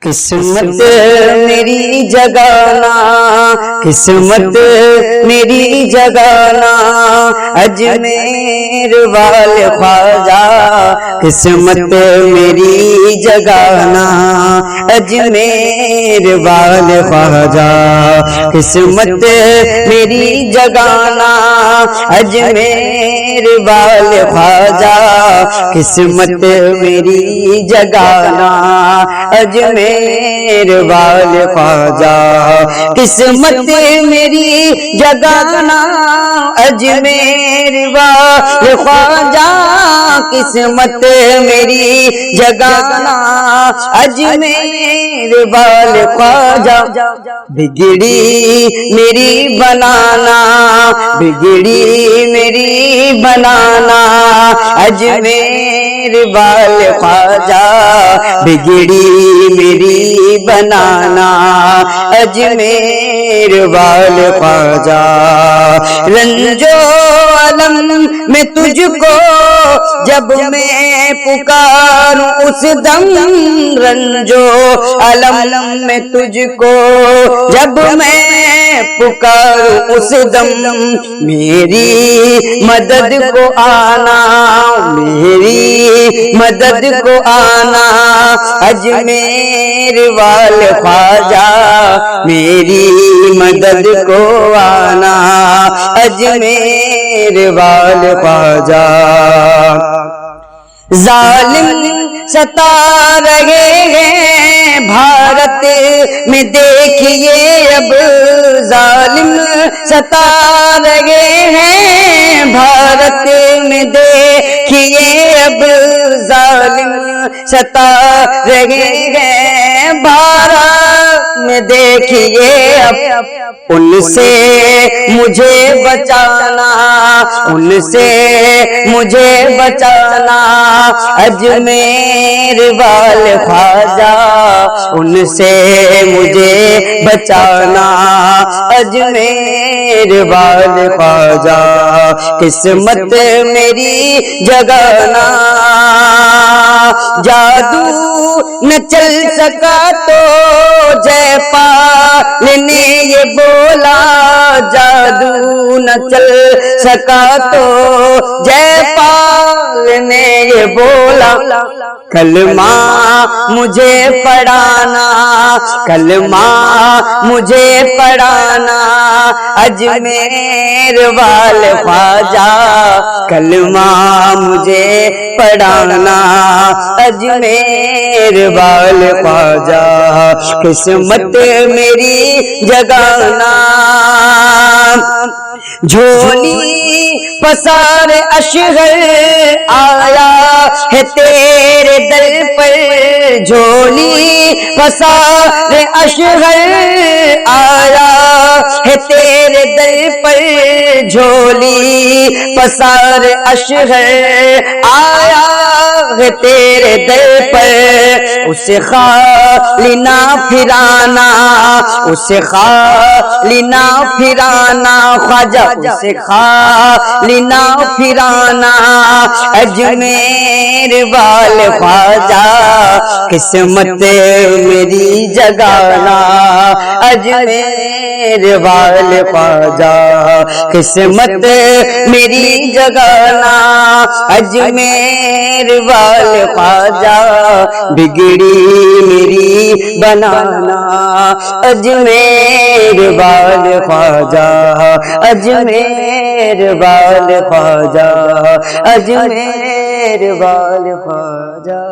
قسمت میری جگانا، قسمت میری جگانا، اجمیر والے خواجہ قسمت میری جگانا، اجمیر والے خواجہ قسمت میری جگانا، اجمیر والے خواجہ قسمت میری جگانا، اجمیر والے خواجہ قسمت میری جگانا، اجمیر والے خواجہ قسمت میری جگانا، اجمیر والے خواجہ بگڑی میری بنانا، بگڑی میری بنانا، اجمیر والے خواجہ بگڑی میری بنانا، اجمیر والے خواجہ رنجو علم میں تجھ کو جب میں پکاروں اس دم، رنجو علم میں تجھ کو جب میں پکاروں اس دم، میری مدد کو آنا، میری مدد کو آنا، اجمیر والے خواجہ میری مدد کو آنا، اجمیر والے خواجہ ظالم ستا رہے ہیں بھارت میں دیکھیے اب، ظالم ستا رہے ہیں بھارت میں دیکھیے اب، ظالم ستا رہے ہیں بھارت میں دیکھیے اب، ان سے مجھے بچانا، ان سے مجھے بچانا، اجمیر والے خواجہ ان سے مجھے بچانا، اجمیر والے خواجہ قسمت میری جگانا، جادو نہ چل سکا تو جے پال نے یہ بولا، جادو نہ چل سکا تو جے پال نے یہ بولا، کلمہ مجھے پڑھانا، کلمہ مجھے پڑھانا، اجمیر والے خواجہ کلمہ مجھے پڑھانا، اجمیر والے خواجہ قسمت میری جگانا، جھولی پسار اشغل آیا ہے تیرے در پر، جھولی پسار اشغل آیا ہے تیرے در پر، جھولی پسار اشغل آیا ہے تیرے در پر، اسے خالی نہ پھرانا، اسے خالی نہ پھرانا، خواجہ اسے خالی نہ پھرانا، اجمیر والے خواجہ قسمت میری جگانا، اجمیر والے خواجہ قسمت میری جگانا، اجمیر والے خواجہ بگڑی میری بنانا، اجمیر والے خواجہ، اجمیر والے خواجہ، اجمیر والے خواجہ۔